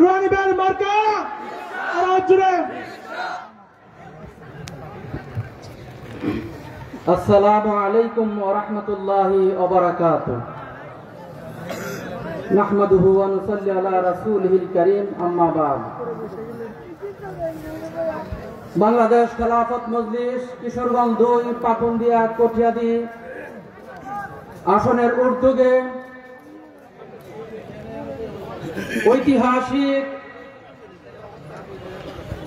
রনিবের মার্কা আওয়াজ জুড়ে। আসসালামু আলাইকুম ওয়া রাহমাতুল্লাহি ওয়া বারাকাতুহু। নাহমাদুহু ওয়া নুসাল্লি আলা রাসূলিহিল কারীম, আম্মা বা'দ। বাংলাদেশ খেলাফত মজলিস কিশোরগঞ্জ ২ পাকুন্দিয়া কঠিয়াদি আসনের উদ্যোগে ঐতিহাসিক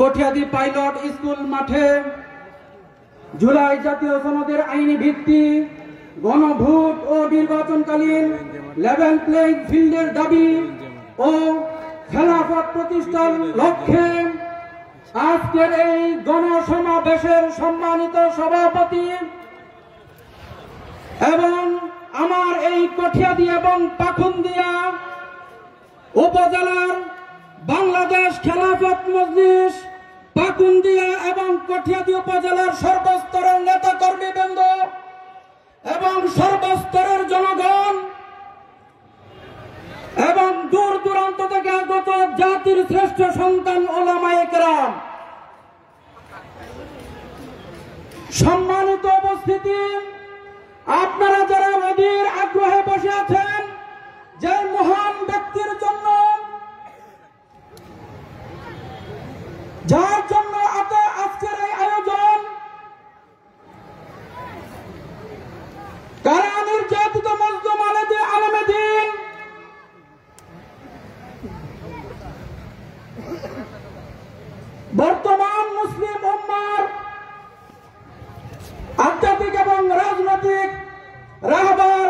কঠিয়াদি পাইলট স্কুল মাঠে জুলাই জাতীয় সনদের আইনি ভিত্তি গণভোট ও নির্বাচনকালীন লেভেল প্লেইং ফিল্ডের দাবি ও খেলাফত প্রতিষ্ঠার লক্ষ্যে আজকের এই গণসমাবেশের সম্মানিত সভাপতি এবং আমার এই কঠিয়াদি এবং পাকুন্দিয়া উপজেলার বাংলাদেশ খেলাফত মজলিস পাকুন্দিয়া এবং কঠিয়াদি উপজেলার সর্বস্তরের নেতা কর্মীবৃন্দ এবং সর্বস্তরের জনগণ এবং দূর দূরান্ত থেকে আগত জাতির শ্রেষ্ঠ সন্তান ওলামায়ে কেরাম, সম্মানিত উপস্থিতি, আপনারা যারা অধীর আগ্রহে বসে আছেন যে মহান ব্যক্তির জন্য, যার জন্য আজকের এই আয়োজন, কারা নির্যাতিত মজলুম আলেমে দ্বীন, বর্তমান মুসলিম উম্মার আধ্যাত্মিক এবং রাজনৈতিক রাহবার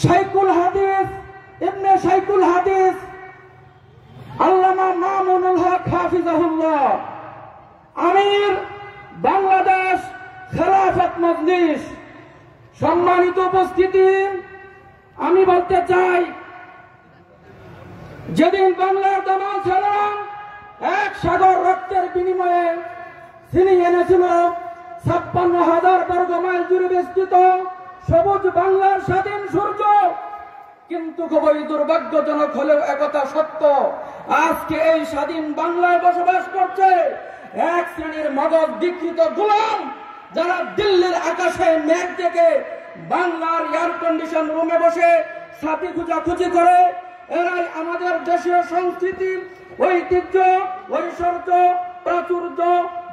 শাইখুল হাদিস ইবনে শাইখুল হাদিস আল্লামা মামুনুল হক হাফিজাহুল্লাহ, আমির বাংলাদেশ খেলাফত মজলিস, সম্মানিত উপস্থিতি, আমি বলতে চাই যেদিন বাংলার দামাল ছেলেরা এক সাগর রক্তের বিনিময়ে ছিনিয়ে এনেছিল ৫৬,০০০ বর্গ মাইল জুড়ে বিস্তৃত সবুজ বাংলার স্বাধীন সূর্য, কিন্তু খুবই দুর্ভাগ্যজনক হলেও একথা সত্য, আজকে এই স্বাধীন বাংলায় বসবাস করছে এক শ্রেণীর মগজ বিকৃত গোলাম, যারা দিল্লির আকাশে মেঘ দেখে বাংলার এয়ার কন্ডিশন রুমে বসে সাথী খুঁজাখুঁজি করে। এরাই আমাদের দেশীয় সংস্কৃতি, ঐতিহ্য, ঐশ্বর্য, প্রাচুর্য,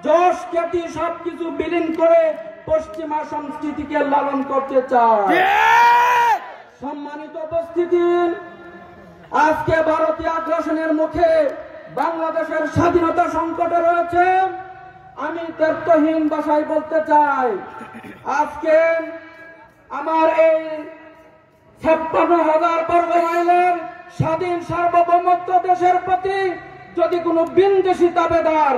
যশ, খ্যাতি সবকিছু বিলীন করে পশ্চিমা সংস্কৃতিকে লালন করতে চায়। সম্মানিত উপস্থিতি, আজকে ভারতীয় আগ্রাসনের মুখে বাংলাদেশের স্বাধীনতা সংকটে রয়েছে। আমি তর্কহীন ভাষায় বলতে চাই, আজকে আমার এই ৫৬,০০০ বর্গ মাইলের স্বাধীন সার্বভৌমত্ব দেশের প্রতি যদি কোনো বিনদেশী দাবেদার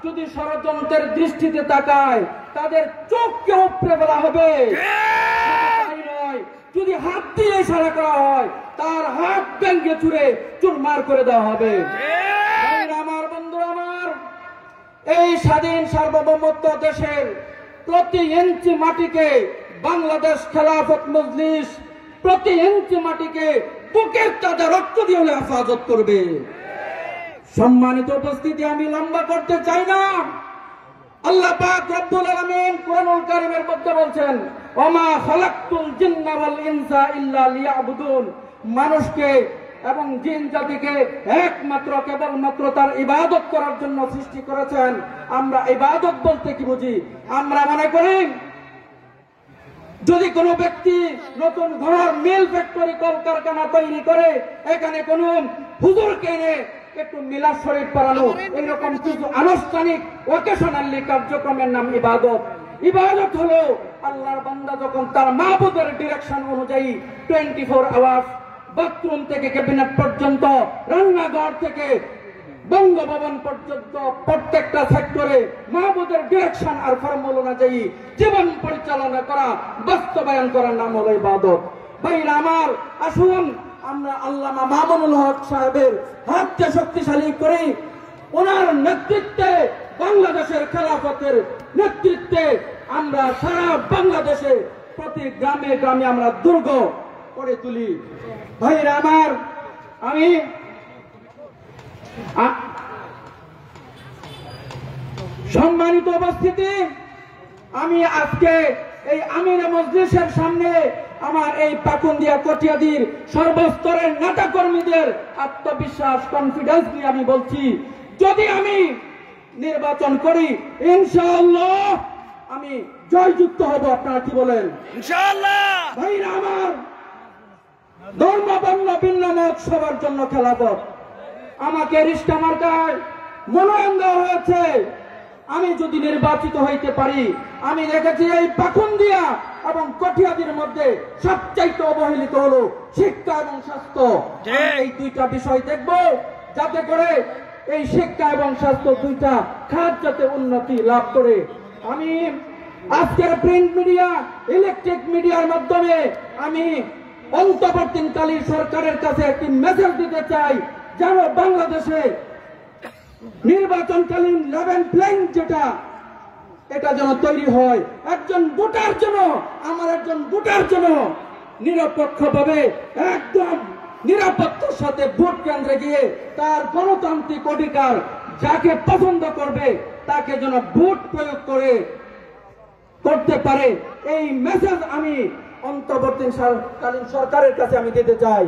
যদি ষড়যন্ত্রের দৃষ্টিতে তাকায়, তাদের চোখকে উপড়ে ফেলা হবে। যদি হাত দিয়ে ইশারা করা হয়, তার হাত ভেঙে চুরে চুরমার করে দেওয়া হবে। আমার বন্ধু, আমার এই স্বাধীন সার্বভৌমত্ব দেশের প্রতি ইঞ্চি মাটিকে বাংলাদেশ খেলাফত মজলিস প্রতি ইঞ্চি মাটিকে বুকের তাজা রক্ত দিয়ে হেফাজত করবে। সম্মানিত উপস্থিতি, আমি লম্বা করতে চাই না। আল্লাহ পাক রব্বুল আলামিন কোরআনুল কারীমের মধ্যে বলছেন, ওমা খালাকতুল জিন্না ওয়াল ইনসা ইল্লা লিয়াবুদুন, মানুষকে এবং জিন জাতিকে একমাত্র কেবলমাত্র তার ইবাদত করার জন্য সৃষ্টি করেছেন। আমরা ইবাদত বলতে কি বুঝি? আমরা মনে করি যদি কোনো ব্যক্তি নতুন ঘর, মিল, ফ্যাক্টরি, কলকারখানা তৈরি করে এখানে কোনো হুজুরকে এনে একটু মিলাদ শরীফ পড়ানো, এইরকম কিছু আনুষ্ঠানিক ওকেশনালি কার্যক্রমের নাম ইবাদত। ইবাদত হলো আল্লাহর বান্দা যখন তার মাহবুবের ডিরেকশন অনুযায়ী 24 আওয়ার্স বাথরুম থেকে ক্যাবিনেট পর্যন্ত, রান্নাঘর থেকে বঙ্গভবন পর্যন্ত প্রত্যেকটা সেক্টরে মাহবুবের ডিরেকশন আর ফর্মুলা অনুযায়ী জীবন পরিচালনা করা, বাস্তবায়ন করার নাম হলো ইবাদত। ভাইরা আমার, আসুন আমরা আল্লামা মামুনুল হক সাহেবের হাতকে শক্তিশালী করে ওনার নেতৃত্বে, বাংলাদেশের খেলাফতের নেতৃত্বে আমরা সারা বাংলাদেশে প্রতি গ্রামে গ্রামে আমরা দুর্গ করে তুলি। ভাইরা আমার, আমি সম্মানিত উপস্থিতি, আমি আজকে এই আমিরে মজলিসের সামনে আমার এই পাকুন্দিয়া কটিয়াদির সর্বস্তরের নেতা কর্মীদের আত্মবিশ্বাস কনফিডেন্স নিয়ে আমি বলছি, যদি আমি নির্বাচন করি ইনশাআল্লাহ আমি জয়যুক্ত হব। আপনারা কি বলেন? ইনশাআল্লাহ। ভাইরা আমার, ধর্ম বর্ণ ভিন্ন মত সবার জন্য খেলাফত। আমাকে রিস্কা মার্কায় মনোনয়ন দেওয়া হয়েছে। আমি যদি নির্বাচিত হইতে পারি, আমি দেখেছি এই পাকুন্দিয়া এবং কটিয়াদির মধ্যে সবচাইতে অবহেলিত হলো শিক্ষা এবং স্বাস্থ্য। এই দুইটা বিষয় দেখব, যাতে করে এই শিক্ষা এবং স্বাস্থ্য দুইটা খাত যাতে উন্নতি লাভ করে। আমি আজকের প্রিন্ট মিডিয়া, ইলেকট্রিক মিডিয়ার মাধ্যমে আমি অন্তর্বর্তীকালীন সরকারের কাছে একটি মেসেজ দিতে চাই, যেন বাংলাদেশে নির্বাচনকালীন লেভেল প্লেইং যেটা, এটা যেন তৈরি হয়। একজন ভোটার যেন, আমার একজন ভোটার যেন নিরপেক্ষভাবে একদম নিরাপত্তার সাথে ভোট কেন্দ্রে গিয়ে তার গণতান্ত্রিক অধিকার যাকে পছন্দ করবে তাকে যেন ভোট প্রয়োগ করতে পারে। এই মেসেজ আমি অন্তর্বর্তীকালীন সরকারের কাছে আমি দিতে চাই।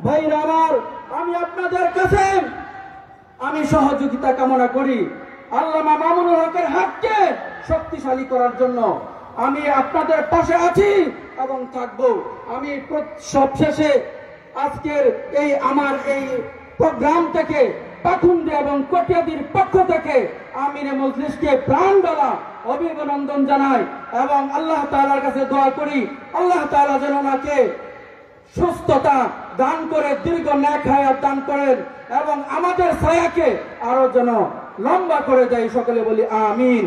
ভাইরা আমার, আমি আপনাদের কাছে আমি সহযোগিতা কামনা করি আল্লামা মামুনুল হকের হাতকে শক্তিশালী করার জন্য। আমি আপনাদের পাশে আছি এবং থাকবো। আমি সবশেষে আজকের এই আমার এই প্রোগ্রাম থেকে পাকুন্দিয়া এবং কটিয়াদির পক্ষ থেকে আমিরে মজলিসকে প্রাণ ঢালা অভিনন্দন জানাই এবং আল্লাহ তাআলার কাছে দোয়া করি, আল্লাহ তাআলা যেন ওনাকে সুস্থতা দান করে, দীর্ঘ নেক হায়াত দান করেন এবং আমাদের ছায়াকে আরো যেন লম্বা করে দেয়। সকলে বলি আমিন।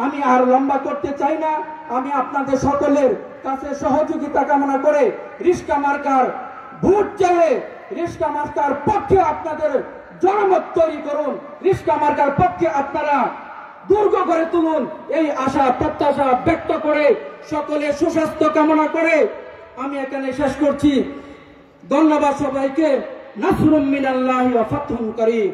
আমি আর লম্বা করতে চাই না। আমি আপনাদের সকলের কাছে সহযোগিতা কামনা করে রিস্কা মার্কার ভোট চেয়ে রিস্কা মার্কার পক্ষে আপনাদের জনমত তৈরি করুন, রিস্কা মার্কার পক্ষে আপনারা দুর্গ করে তুলুন। এই আশা প্রত্যাশা ব্যক্ত করে সকলে সুস্বাস্থ্য কামনা করে আমি এখানে শেষ করছি। ধন্যবাদ সবাইকে। নাসরুম মিনাল্লাহি ওয়া ফাতহুন করিম।